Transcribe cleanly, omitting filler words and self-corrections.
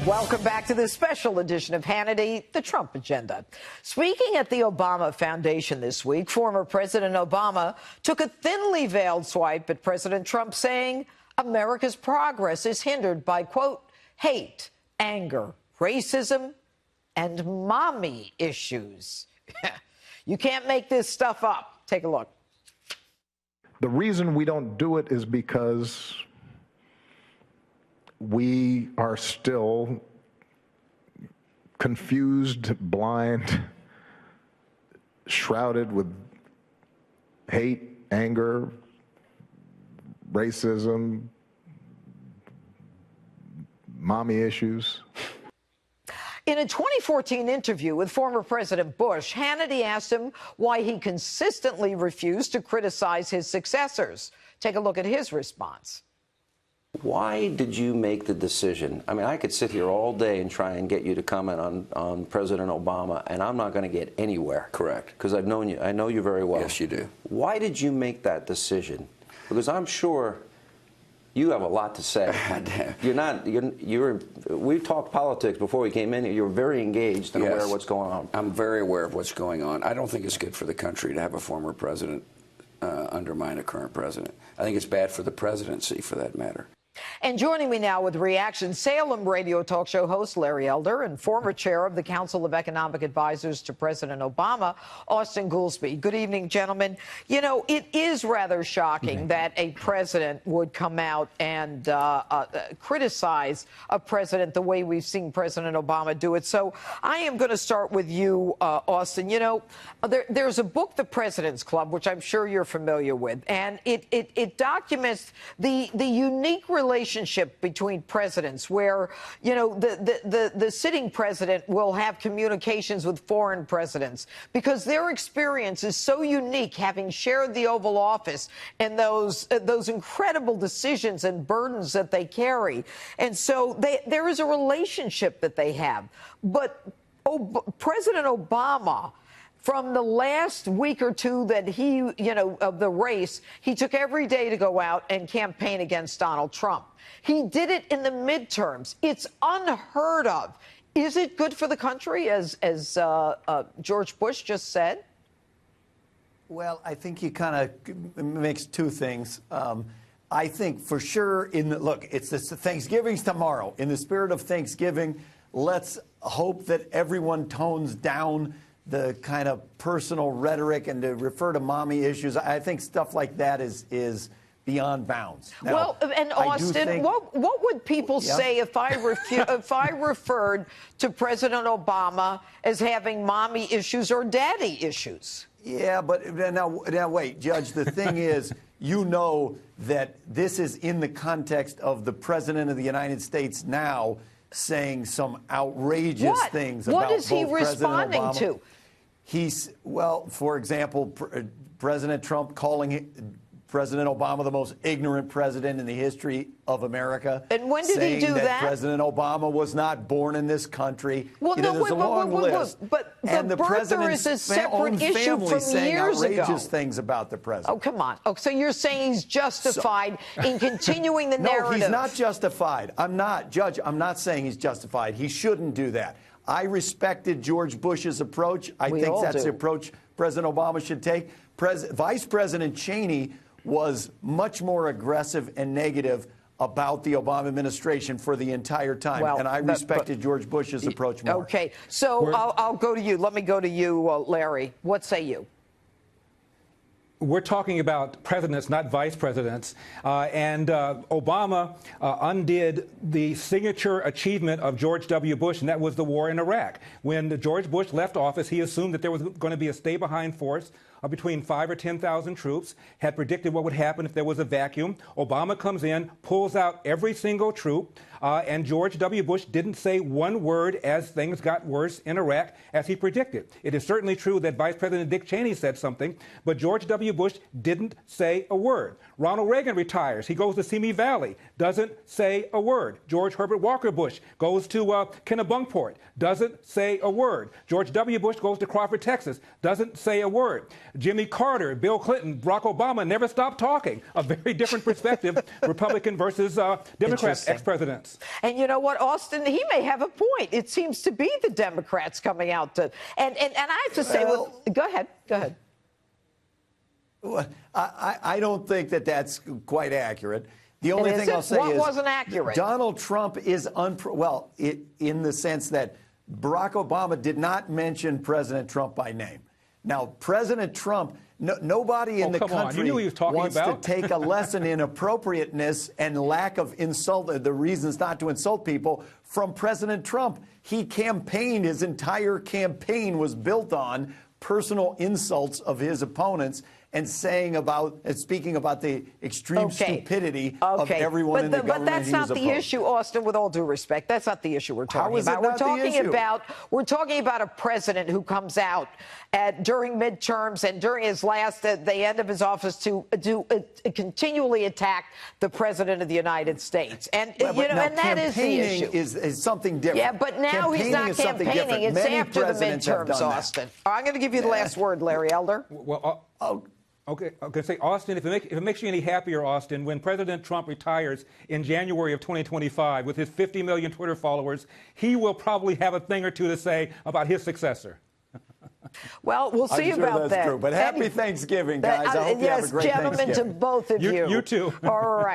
Welcome back to this special edition of Hannity, the Trump Agenda. Speaking at the Obama Foundation this week, former President Obama took a thinly veiled swipe at President Trump, saying America's progress is hindered by, quote, hate, anger, racism, and mommy issues. You can't make this stuff up. Take a look. The reason we don't do it is because we are still confused, blind, shrouded with hate, anger, racism, mommy issues. In a 2014 interview with former President Bush, Hannity asked him why he consistently refused to criticize his successors. Take a look at his response. Why did you make the decision? I mean, I could sit here all day and try and get you to comment on President Obama, and I'm not going to get anywhere. Correct. Because I've known you. I know you very well. Yes, you do. Why did you make that decision? Because I'm sure you have a lot to say. We've talked politics before we came in. You're very engaged and aware of what's going on. I'm very aware of what's going on. I don't think it's good for the country to have a former president undermine a current president. I think it's bad for the presidency, for that matter. And joining me now with reaction, Salem radio talk show host Larry Elder and former chair of the Council of Economic Advisors to President Obama, Austan Goolsbee. Good evening, gentlemen. You know, it is rather shocking that a president would come out and criticize a president the way we've seen President Obama do it. So I am going to start with you, Austan. You know, there's a book, The President's Club, which I'm sure you're familiar with, and it documents the unique relationship between presidents where, you know, the sitting president will have communications with foreign presidents because their experience is so unique, having shared the Oval Office and those incredible decisions and burdens that they carry. And so there is a relationship that they have. But President Obama, from the last week or two that he, you know, of the race, he took every day to go out and campaign against Donald Trump. He did it in the midterms. It's unheard of. Is it good for the country, as George Bush just said? Well, I think he kind of makes two things. I think for sure, look, it's Thanksgiving's tomorrow. In the spirit of Thanksgiving, let's hope that everyone tones down the kind of personal rhetoric and to refer to mommy issues. I think stuff like that is beyond bounds. Now, well, and Austan, what would people say if I referred to President Obama as having mommy issues or daddy issues? Yeah, but now wait, Judge. The thing is, you know that this is in the context of the President of the United States now saying some outrageous things about both President Obama. What is he responding to? Well, for example, President Trump calling President Obama the most ignorant president in the history of America. And when did he do that? President Obama was not born in this country. Well, no, there's a long list. But the birther is a separate issue from years ago. Outrageous things about the president. Oh, come on. Oh, so you're saying he's justified in continuing the narrative? No, he's not justified. I'm not, Judge. I'm not saying he's justified. He shouldn't do that. I respected George Bush's approach. I think that's the approach President Obama should take. Vice President Cheney was much more aggressive and negative about the Obama administration for the entire time. Well, and I respected George Bush's approach more. Okay. So I'll go to you. Let me go to you, Larry. What say you? We're talking about presidents, not vice presidents. And Obama undid the signature achievement of George W. Bush, and that was the war in Iraq. When George Bush left office, he assumed that there was going to be a stay-behind force of between 5,000 or 10,000 troops, had predicted what would happen if there was a vacuum. Obama comes in, pulls out every single troop, and George W. Bush didn't say one word as things got worse in Iraq as he predicted. It is certainly true that Vice President Dick Cheney said something, but George W. Bush didn't say a word. Ronald Reagan retires. He goes to Simi Valley. doesn't say a word. George Herbert Walker Bush goes to Kennebunkport, doesn't say a word. George W. Bush goes to Crawford, Texas, doesn't say a word. Jimmy Carter, Bill Clinton, Barack Obama never stopped talking. A very different perspective, Republican versus Democrat ex-presidents. And you know what, Austin, he may have a point. It seems to be the Democrats coming out to, and I have to say, go ahead. Well, I don't think that that's quite accurate. The only thing I'll say is wasn't accurate. Donald Trump is in the sense that Barack Obama did not mention President Trump by name. Now, President Trump, nobody in the country wants to take a lesson in appropriateness and lack of insult, the reasons not to insult people from President Trump. He campaigned, his entire campaign was built on personal insults of his opponents and speaking about the extreme stupidity of everyone in the government. But that's not the issue, Austin, with all due respect. That's not the issue we're talking about. We're talking about a president who comes out during midterms and during his the end of his office to continually attack the president of the United States. And, and that is the issue. Is something different. Yeah, but now he's not campaigning. It's after the midterms, Austin. I'm going to give you the last word, Larry Elder. Okay, say, Austin, if it makes you any happier, Austin, when President Trump retires in January of 2025 with his 50 million Twitter followers, he will probably have a thing or two to say about his successor. Well, we'll see about that. True. But happy Thanksgiving, guys. I hope you have a great Thanksgiving. Yes, gentlemen, to both of you. You too. All right.